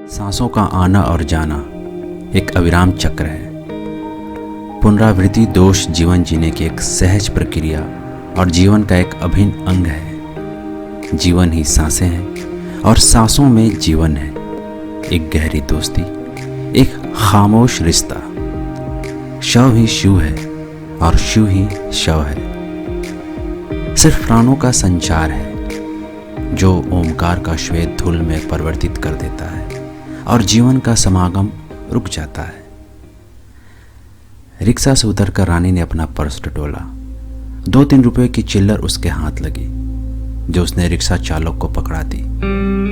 सांसों का आना और जाना एक अविराम चक्र है। पुनरावृत्ति दोष जीवन जीने की एक सहज प्रक्रिया और जीवन का एक अभिन्न अंग है। जीवन ही सांसें हैं और सांसों में जीवन है। एक गहरी दोस्ती, एक खामोश रिश्ता। शव ही शिव है और शिव ही शव है। सिर्फ प्राणों का संचार है जो ओमकार का श्वेत धूल में परिवर्तित कर देता है और जीवन का समागम रुक जाता है। रिक्शा से उतरकर रानी ने अपना पर्स टटोला। 2-3 रुपए की चिल्लर उसके हाथ लगी जो उसने रिक्शा चालक को पकड़ा दी।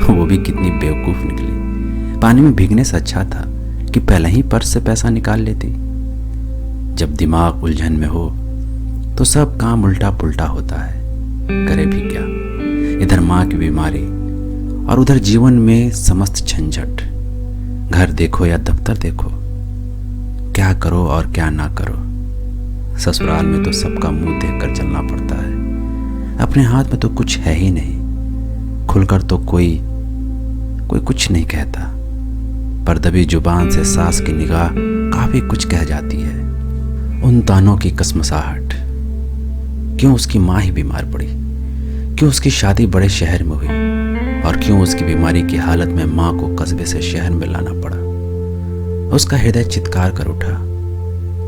वो भी कितनी बेवकूफ़ निकली। पानी में भीगने से अच्छा था कि पहले ही पर्स से पैसा निकाल लेती। जब दिमाग उलझन में हो तो सब काम उल्टा पुल्टा होता है। करे भी क्या, इधर माँ की बीमारी और उधर जीवन में समस्त झंझट। घर देखो या दफ्तर देखो, क्या करो और क्या ना करो। ससुराल में तो सबका मुंह देखकर चलना पड़ता है। अपने हाथ में तो कुछ है ही नहीं। खुलकर तो कोई कुछ नहीं कहता, पर दबी जुबान से सास की निगाह काफी कुछ कह जाती है। उन तानों की कसमसाहट। क्यों उसकी माँ ही बीमार पड़ी, क्यों उसकी शादी बड़े शहर में हुई और क्यों उसकी बीमारी की हालत में माँ को कस्बे से शहर में लाना पड़ा। उसका हृदय चित्कार कर उठा।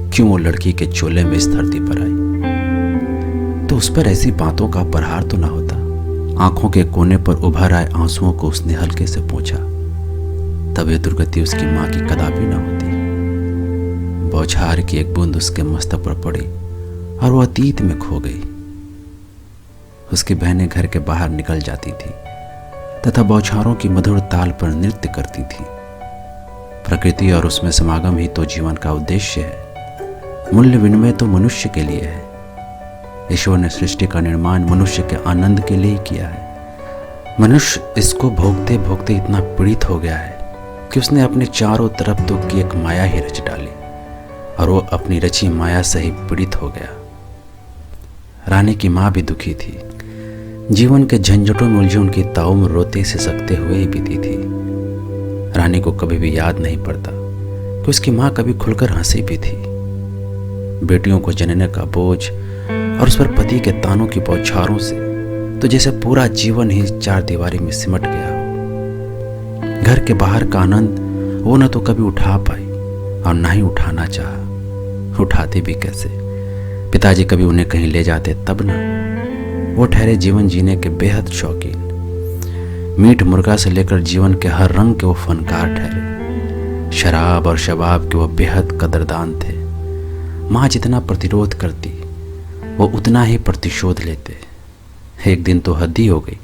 क्यों वो लड़की के चोले में इस धरती पर आई। तो उस पर ऐसी बातों का प्रहार तो ना होता। आंखों के कोने पर उभर आए आंसुओं को उसने हल्के से पोंछा। तब ये दुर्गति उसकी माँ की कदापि ना होती। बौछार की एक बूंद उसके मस्तक पर पड़ी और वो अतीत में खो गई। उसकी बहनें घर के बाहर निकल जाती थी तथा बौछारों की मधुर ताल पर नृत्य करती थी। प्रकृति और उसमें समागम ही तो जीवन का उद्देश्य है। मूल्य विनिमय तो मनुष्य के लिए है। ईश्वर ने सृष्टि का निर्माण मनुष्य के आनंद के लिए ही किया है। मनुष्य इसको भोगते भोगते इतना पीड़ित हो गया है कि उसने अपने चारों तरफ दुख की एक माया ही रच डाली और वो अपनी रची माया से ही पीड़ित हो गया। रानी की माँ भी दुखी थी। जीवन के झंझटों में उलझी उनकी ताउम्र रोते सिसकते हुए ही बीती थी। रानी को कभी भी याद नहीं पड़ता कि उसकी माँ कभी खुलकर हंसी भी थी। बेटियों को जनने का बोझ और उस पर पति के तानों की बौछारों से तो जैसे पूरा जीवन ही चार दीवारी में सिमट गया हो। घर के बाहर का आनंद वो न तो कभी उठा पाई और ना ही उठाना चाहा। उठाती भी कैसे। पिताजी कभी उन्हें कहीं ले जाते तब ना। वो ठहरे जीवन जीने के बेहद शौकीन। मीठ मुर्गा से लेकर जीवन के हर रंग के वो फनकार ठहरे। शराब और शबाब के वो बेहद कदरदान थे। माँ जितना प्रतिरोध करती वो उतना ही प्रतिशोध लेते। एक दिन तो हद ही हो गई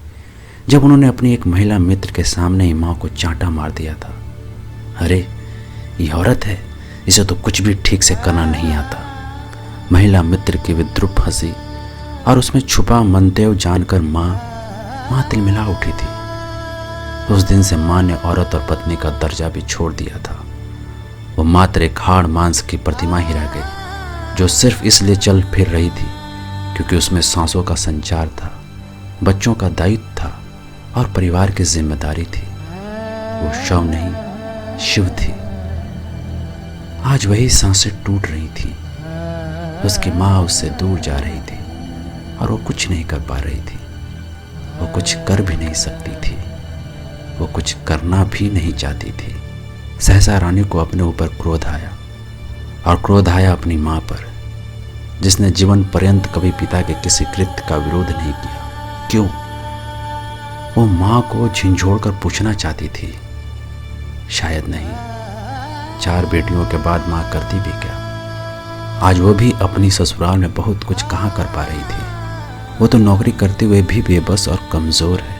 जब उन्होंने अपनी एक महिला मित्र के सामने ही माँ को चांटा मार दिया था। अरे ये औरत है, इसे तो कुछ भी ठीक से करना नहीं आता। महिला मित्र की विद्रूप हंसी और उसमें छुपा मंतव्य जानकर माँ तिलमिला उठी थी। उस दिन से माँ ने औरत और पत्नी का दर्जा भी छोड़ दिया था। वो मात्र एक हाड़ मांस की प्रतिमा ही रह गई जो सिर्फ इसलिए चल फिर रही थी क्योंकि उसमें सांसों का संचार था, बच्चों का दायित्व था और परिवार की जिम्मेदारी थी। वो शव नहीं, शिव थी। आज वही सांसें टूट रही थी। उसकी माँ उससे दूर जा रही थी और वो कुछ नहीं कर पा रही थी। वो कुछ कर भी नहीं सकती थी। वो कुछ करना भी नहीं चाहती थी। सहसा रानी को अपने ऊपर क्रोध आया और क्रोध आया अपनी माँ पर जिसने जीवन पर्यंत कभी पिता के किसी कृत्य का विरोध नहीं किया। क्यों? वो माँ को झिंझोड़कर पूछना चाहती थी। शायद नहीं। 4 बेटियों के बाद माँ करती भी क्या। आज वो भी अपनी ससुराल में बहुत कुछ कहाँ कर पा रही थी। वो तो नौकरी करते हुए भी बेबस और कमज़ोर है।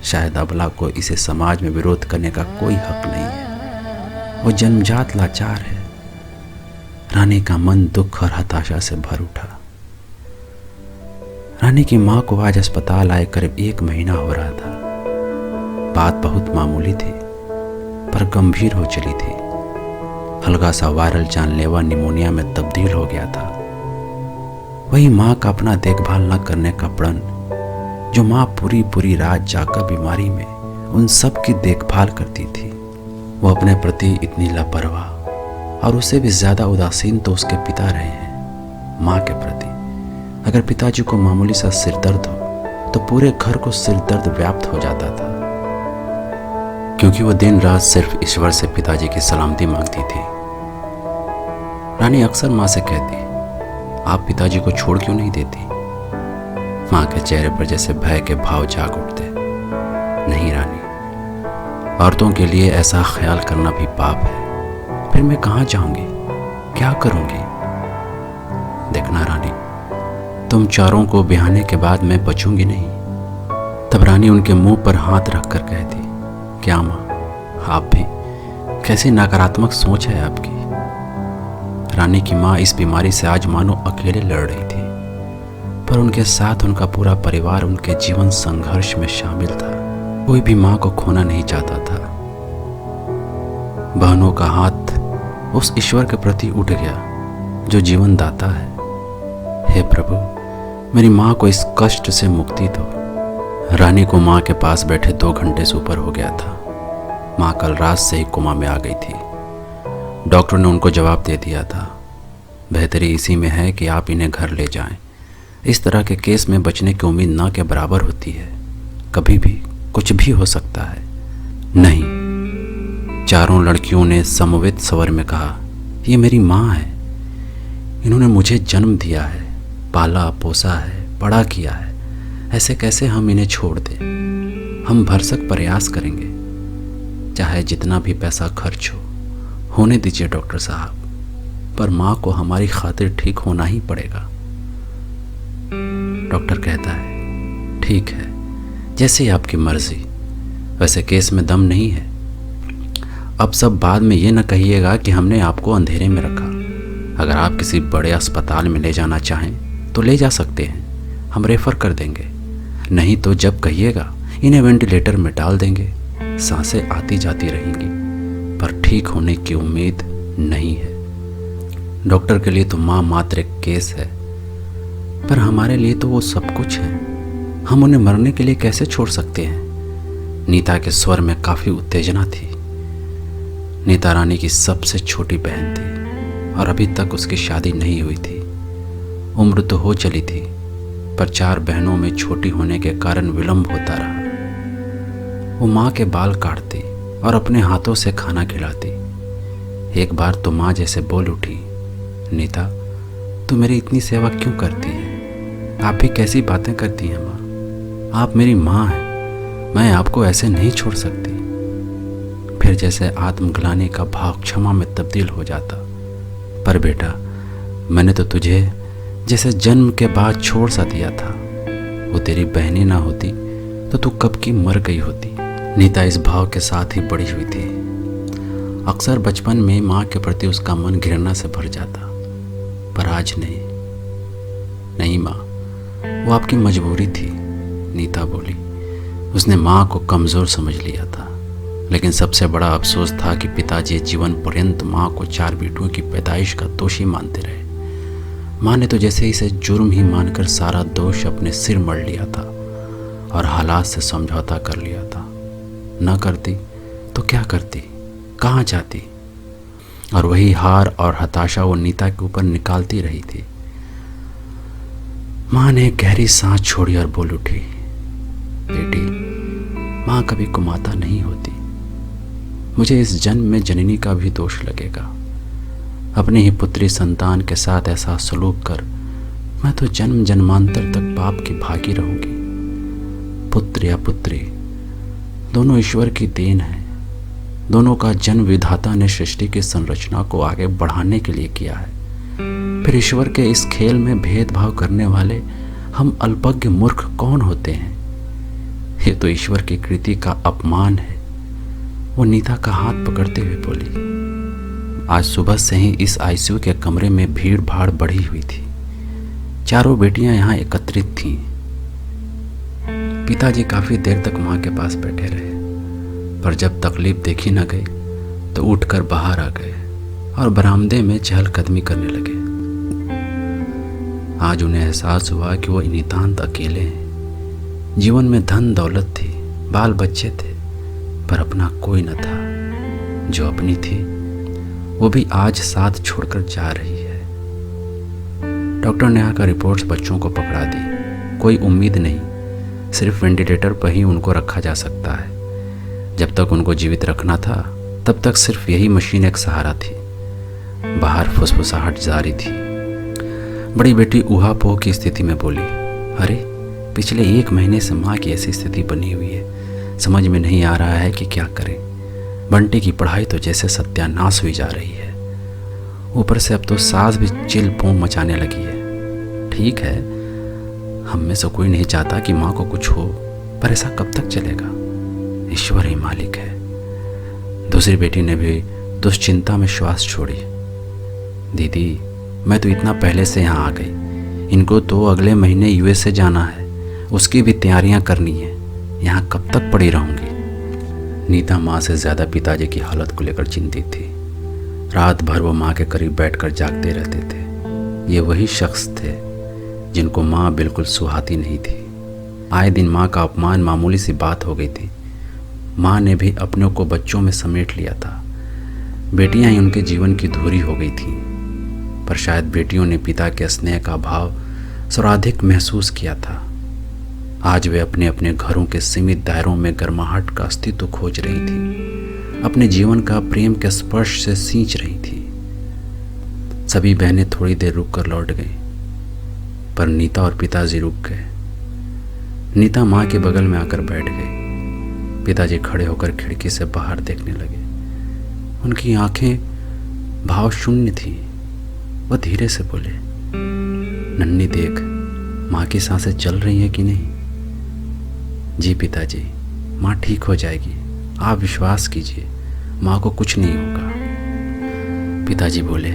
शायद अबला को इसे समाज में विरोध करने का कोई हक नहीं है। वो जन्मजात लाचार है। रानी का मन दुख और हताशा से भर उठा। रानी की माँ को आज अस्पताल आए करीब 1 महीना हो रहा था। बात बहुत मामूली थी पर गंभीर हो चली थी। हल्का सा वायरल जानलेवा निमोनिया में तब्दील हो गया था। वही माँ का अपना देखभाल न करने का प्रण जो माँ पूरी पूरी रात जाकर बीमारी में उन सब की देखभाल करती थी। वो अपने प्रति इतनी लापरवाह और उससे भी ज़्यादा उदासीन तो उसके पिता रहे हैं माँ के प्रति। अगर पिताजी को मामूली सा सिर दर्द हो तो पूरे घर को सिर दर्द व्याप्त हो जाता था, क्योंकि वो दिन रात सिर्फ ईश्वर से पिताजी की सलामती मांगती थी। रानी अक्सर माँ से कहती, आप पिताजी को छोड़ क्यों नहीं देती? माँ के चेहरे पर जैसे भय के भाव जाग उठते। नहीं रानी, औरतों के लिए ऐसा ख्याल करना भी पाप है। फिर मैं कहाँ जाऊंगी, क्या करूंगी? देखना रानी, तुम चारों को बिहाने के बाद मैं बचूंगी नहीं। तब रानी उनके मुंह पर हाथ रखकर कहती, क्या माँ, आप भी? कैसी नकारात्मक सोच है आपकी। रानी की माँ इस बीमारी से आज मानो अकेले लड़ रही थी, पर उनके साथ उनका पूरा परिवार उनके जीवन संघर्ष में शामिल था। कोई भी माँ को खोना नहीं चाहता था। बहनों का हाथ उस ईश्वर के प्रति उठ गया जो जीवन दाता है। हे प्रभु, मेरी माँ को इस कष्ट से मुक्ति दो। रानी को माँ के पास बैठे 2 घंटे से ऊपर हो गया था। माँ कल रात से ही कोमा में आ गई थी। डॉक्टर ने उनको जवाब दे दिया था, बेहतरी इसी में है कि आप इन्हें घर ले जाएं। इस तरह के केस में बचने की उम्मीद ना के बराबर होती है। कभी भी कुछ भी हो सकता है। नहीं, चारों लड़कियों ने समवेत स्वर में कहा, ये मेरी माँ है। इन्होंने मुझे जन्म दिया है, पाला पोसा है, बड़ा किया है। ऐसे कैसे हम इन्हें छोड़ दें? हम भरसक प्रयास करेंगे, चाहे जितना भी पैसा खर्च हो। होने दीजिए डॉक्टर साहब, पर माँ को हमारी खातिर ठीक होना ही पड़ेगा। डॉक्टर कहता है, ठीक है, जैसे ही आपकी मर्जी। वैसे केस में दम नहीं है। अब सब बाद में ये न कहिएगा कि हमने आपको अंधेरे में रखा। अगर आप किसी बड़े अस्पताल में ले जाना चाहें तो ले जा सकते हैं, हम रेफर कर देंगे। नहीं तो जब कहिएगा इन्हें वेंटिलेटर में डाल देंगे। सांसें आती जाती रहेंगी, पर ठीक होने की उम्मीद नहीं है। डॉक्टर के लिए तो माँ मात्र एक केस है, पर हमारे लिए तो वो सब कुछ है। हम उन्हें मरने के लिए कैसे छोड़ सकते हैं? नीता के स्वर में काफ़ी उत्तेजना थी। नीता रानी की सबसे छोटी बहन थी और अभी तक उसकी शादी नहीं हुई थी। उम्र तो हो चली थी, पर 4 बहनों में छोटी होने के कारण विलंब होता रहा। वो माँ के बाल काटती और अपने हाथों से खाना खिलाती। एक बार तो माँ जैसे बोल उठी, नीता, तू मेरी इतनी सेवा क्यों करती है? आप भी कैसी बातें करती हैं माँ? आप मेरी माँ हैं, मैं आपको ऐसे नहीं छोड़ सकती। फिर जैसे आत्मग्लानि का भाव क्षमा में तब्दील हो जाता, पर बेटा, मैंने तो तुझे जैसे जन्म के बाद छोड़ सा दिया था। वो तेरी बहनी ना होती तो तू कब की मर गई होती। नीता इस भाव के साथ ही बड़ी हुई थी। अक्सर बचपन में माँ के प्रति उसका मन घृणा से भर जाता, पर आज नहीं। नहीं माँ, वो आपकी मजबूरी थी, नीता बोली। उसने माँ को कमज़ोर समझ लिया था, लेकिन सबसे बड़ा अफसोस था कि पिताजी जीवन पर्यंत माँ को 4 बेटों की पैदाइश का दोषी मानते रहे। माँ ने तो जैसे इसे जुर्म ही मानकर सारा दोष अपने सिर मढ़ लिया था और हालात से समझौता कर लिया था। न करती तो क्या करती, कहाँ जाती? और वही हार और हताशा वो नीता के ऊपर निकालती रही थी। माँ ने गहरी सांस छोड़ी और बोल उठी, बेटी, माँ कभी कुमाता नहीं होती। मुझे इस जन्म में जननी का भी दोष लगेगा। अपनी ही पुत्री संतान के साथ ऐसा सलूक कर मैं तो जन्म जन्मांतर तक पाप की भागी रहूंगी। पुत्र या पुत्री दोनों ईश्वर की देन है। दोनों का जन्म विधाता ने सृष्टि की संरचना को आगे बढ़ाने के लिए किया है। फिर ईश्वर के इस खेल में भेदभाव करने वाले हम अल्पज्ञ मूर्ख कौन होते हैं? ये तो ईश्वर की कृति का अपमान है। वो नीता का हाथ पकड़ते हुए बोली। आज सुबह से ही इस आईसीयू के कमरे में भीड़ भाड़ बढ़ी हुई थी। चारों बेटियां यहाँ एकत्रित थीं। पिताजी काफी देर तक माँ के पास बैठे रहे, पर जब तकलीफ देखी न गई तो उठकर बाहर आ गए और बरामदे में चहलकदमी करने लगे। आज उन्हें एहसास हुआ कि वो नितांत अकेले हैं। जीवन में धन दौलत थी, बाल बच्चे थे, पर अपना कोई न था। जो अपनी थी वो भी आज साथ छोड़कर जा रही है। डॉक्टर ने आकर रिपोर्ट्स बच्चों को पकड़ा दी। कोई उम्मीद नहीं, सिर्फ वेंटिलेटर पर ही उनको रखा जा सकता है। जब तक उनको जीवित रखना था तब तक सिर्फ यही मशीन एक सहारा थी। बाहर फुसफुसाहट जारी थी। बड़ी बेटी ऊहापोह की स्थिति में बोली, अरे पिछले 1 महीने से माँ की ऐसी स्थिति बनी हुई है, समझ में नहीं आ रहा है कि क्या करें। बंटी की पढ़ाई तो जैसे सत्यानाश हुई जा रही है, ऊपर से अब तो सास भी चिल पों मचाने लगी है। ठीक है, हम में से कोई नहीं चाहता कि माँ को कुछ हो, पर ऐसा कब तक चलेगा? ईश्वर ही मालिक है। दूसरी बेटी ने भी दुश्चिंता में श्वास छोड़ी। दीदी, मैं तो इतना पहले से यहाँ आ गई, इनको तो अगले महीने यूएसए जाना है, उसकी भी तैयारियाँ करनी है, यहाँ कब तक पड़ी रहूँगी। नीता माँ से ज़्यादा पिताजी की हालत को लेकर चिंतित थी। रात भर वो माँ के करीब बैठकर जागते रहते थे। ये वही शख्स थे जिनको माँ बिल्कुल सुहाती नहीं थी। आए दिन माँ का अपमान मामूली सी बात हो गई थी। माँ ने भी अपनों को बच्चों में समेट लिया था। बेटियां ही उनके जीवन की धुरी हो गई थीं, पर शायद बेटियों ने पिता के स्नेह का भाव सर्वाधिक महसूस किया था। आज वे अपने अपने घरों के सीमित दायरों में गर्माहट का अस्तित्व खोज रही थी, अपने जीवन का प्रेम के स्पर्श से सींच रही थी। सभी बहनें थोड़ी देर रुक कर लौट गईं, पर नीता और पिताजी रुक गए। नीता माँ के बगल में आकर बैठ गई। पिताजी खड़े होकर खिड़की से बाहर देखने लगे। उनकी आंखें भाव शून्य थी। वह धीरे से बोले, नन्ही देख, माँ की सांसें चल रही हैं कि नहीं? जी पिताजी, माँ ठीक हो जाएगी, आप विश्वास कीजिए, माँ को कुछ नहीं होगा। पिताजी बोले,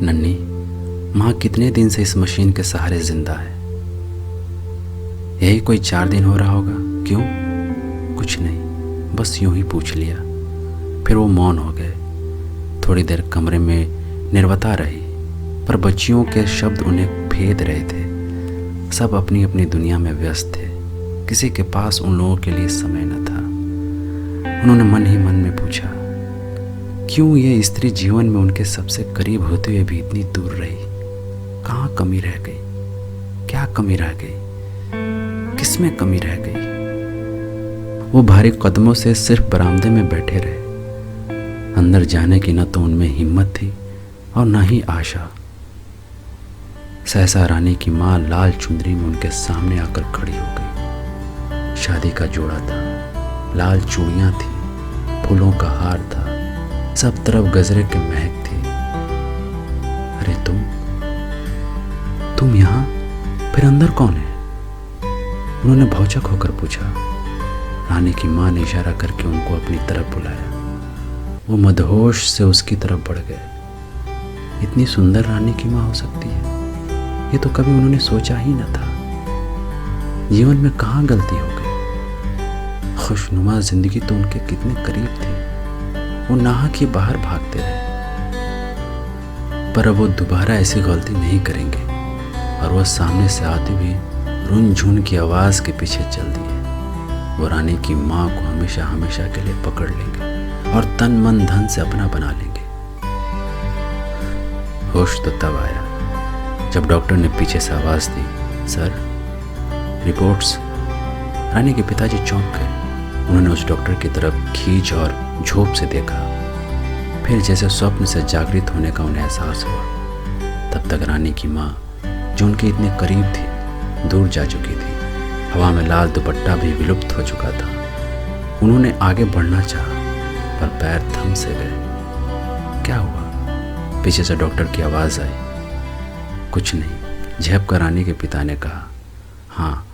नन्ही, माँ कितने दिन से इस मशीन के सहारे जिंदा है? यही कोई 4 दिन हो रहा होगा। क्यों? कुछ नहीं, बस यूं ही पूछ लिया। फिर वो मौन हो गए। थोड़ी देर कमरे में निर्वता रही, पर बच्चियों के शब्द उन्हें भेद रहे थे। सब अपनी अपनी दुनिया में व्यस्त थे, किसी के पास उन लोगों के लिए समय न था। उन्होंने मन ही मन में पूछा, क्यों ये स्त्री जीवन में उनके सबसे करीब होते हुए भी इतनी दूर रही? कहाँ कमी रह गई? क्या कमी रह गई? किसमें कमी रह गई? वो भारी कदमों से सिर्फ बरामदे में बैठे रहे। अंदर जाने की न तो उनमें हिम्मत थी और न ही आशा। सहसा रानी की माँ लाल चुंदरी में उनके सामने आकर खड़ी हो गई। शादी का जोड़ा था, लाल चूड़ियाँ थी, फूलों का हार था, सब तरफ गजरे की महक थी। अरे तुम यहाँ? फिर अंदर कौन है? उन्होंने भौचक होकर पूछा। रानी की माँ ने इशारा करके उनको अपनी तरफ बुलाया। वो मदहोश से उसकी तरफ बढ़ गए। इतनी सुंदर रानी की माँ हो सकती है, ये तो कभी उन्होंने सोचा ही न था। जीवन में कहाँ गलती हो गई? खुशनुमा जिंदगी तो उनके कितने करीब थी। वो नाहक ही बाहर भागते रहे, पर अब वो दोबारा ऐसी गलती नहीं करेंगे और वह सामने से आती हुई रुन झुन की आवाज़ के पीछे चल दिए। वो रानी की माँ को हमेशा हमेशा के लिए पकड़ लेंगे और तन मन धन से अपना बना लेंगे। होश तो तब आया जब डॉक्टर ने पीछे से आवाज़ दी, सर, रिपोर्ट्स। रानी के पिताजी चौंक गए। उन्होंने उस डॉक्टर की तरफ खींच और झोंक से देखा। फिर जैसे स्वप्न से जागृत होने का उन्हें एहसास हुआ। तब तक रानी की माँ, जो उनके इतने करीब थी, दूर जा चुकी थी। हवा में लाल दुपट्टा भी विलुप्त हो चुका था। उन्होंने आगे बढ़ना चाहा, पर पैर थम से गए। क्या हुआ? पीछे से डॉक्टर की आवाज़ आई। कुछ नहीं, झेप कर रानी के पिता ने कहा। हाँ,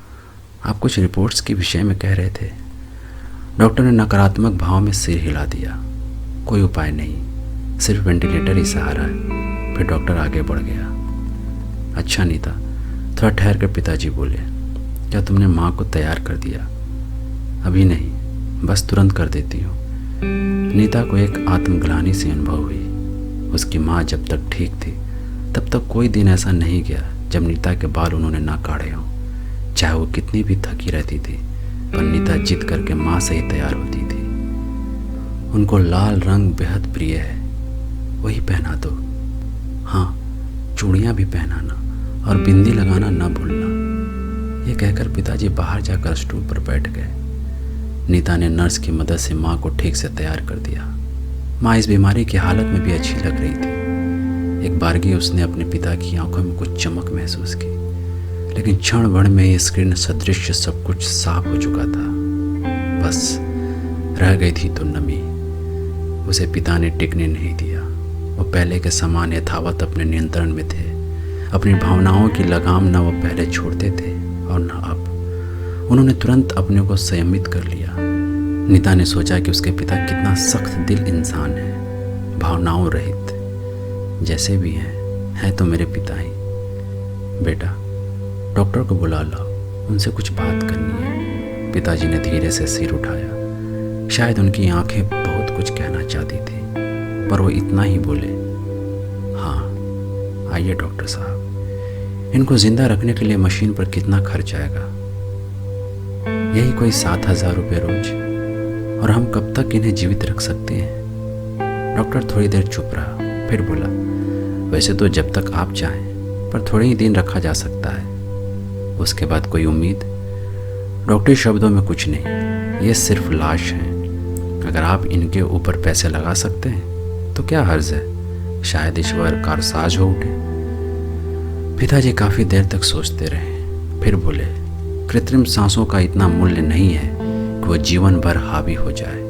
आप कुछ रिपोर्ट्स के विषय में कह रहे थे। डॉक्टर ने नकारात्मक भाव में सिर हिला दिया। कोई उपाय नहीं, सिर्फ वेंटिलेटर ही सहारा है। फिर डॉक्टर आगे बढ़ गया। अच्छा नीता, थोड़ा ठहर कर पिताजी बोले, क्या तुमने माँ को तैयार कर दिया? अभी नहीं, बस तुरंत कर देती हूँ। नीता को एक आत्मग्लानि सी अनुभव हुई। उसकी माँ जब तक ठीक थी तब तक कोई दिन ऐसा नहीं गया जब नीता के बाल उन्होंने ना काढ़े हों। चाहे वो कितनी भी थकी रहती थी, पर नीता जिद करके माँ से ही तैयार होती थी। उनको लाल रंग बेहद प्रिय है, वही पहना दो। हाँ, चूड़ियाँ भी पहनाना और बिंदी लगाना न भूलना। ये कहकर पिताजी बाहर जाकर स्टूल पर बैठ गए। नीता ने नर्स की मदद से माँ को ठीक से तैयार कर दिया। माँ इस बीमारी की हालत में भी अच्छी लग रही थी। एक बारगी उसने अपने पिता की आंखों में कुछ चमक महसूस की, लेकिन क्षण भर में ये स्क्रीन सदृश सब कुछ साफ हो चुका था। बस रह गई थी तो नमी। उसे पिता ने टिकने नहीं दिया। वो पहले के समान यथावत अपने नियंत्रण में थे। अपनी भावनाओं की लगाम न वो पहले छोड़ते थे और न अब। उन्होंने तुरंत अपने को संयमित कर लिया। नीता ने सोचा कि उसके पिता कितना सख्त दिल इंसान है, भावनाओं रहित। जैसे भी हैं तो मेरे पिता ही। बेटा, डॉक्टर को बुला लाओ, उनसे कुछ बात करनी है। पिताजी ने धीरे से सिर उठाया। शायद उनकी आंखें बहुत कुछ कहना चाहती थी, पर वो इतना ही बोले, हाँ आइए डॉक्टर साहब। इनको जिंदा रखने के लिए मशीन पर कितना खर्च आएगा? यही कोई 7,000 रुपये रोज। और हम कब तक इन्हें जीवित रख सकते हैं? डॉक्टर थोड़ी देर चुप रहा, फिर बोला, वैसे तो जब तक आप चाहें, पर थोड़े ही दिन रखा जा सकता है। उसके बाद कोई उम्मीद? डॉक्टरी शब्दों में कुछ नहीं, ये सिर्फ लाश है। अगर आप इनके ऊपर पैसे लगा सकते हैं तो क्या हर्ज है? शायद ईश्वर कारसाज हो उठे। पिताजी काफ़ी देर तक सोचते रहे, फिर बोले, कृत्रिम सांसों का इतना मूल्य नहीं है कि वो जीवन भर हावी हो जाए।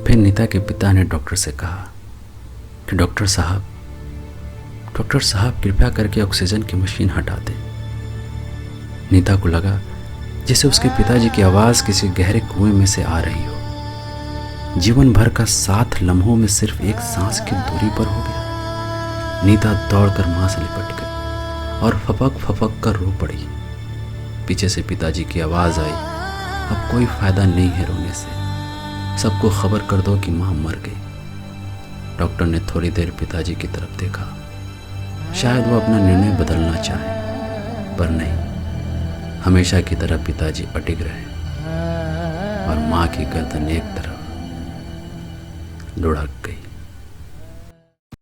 फिर नीता के पिता ने डॉक्टर से कहा कि डॉक्टर साहब कृपया करके ऑक्सीजन की मशीन हटा दें। नीता को लगा जैसे उसके पिताजी की आवाज़ किसी गहरे कुएं में से आ रही हो। जीवन भर का 7 लम्हों में सिर्फ एक सांस की दूरी पर हो गया। नीता दौड़कर माँ से लिपट गई और फपक कर रो पड़ी। पीछे से पिताजी की आवाज़ आई, अब कोई फायदा नहीं है रोने से, सबको खबर कर दो कि माँ मर गई। डॉक्टर ने थोड़ी देर पिताजी की तरफ देखा। शायद वो अपना निर्णय बदलना चाहे, पर नहीं, हमेशा की तरह पिताजी अटिक रहे और माँ की गर्दन एक तरफ लुढ़क गई।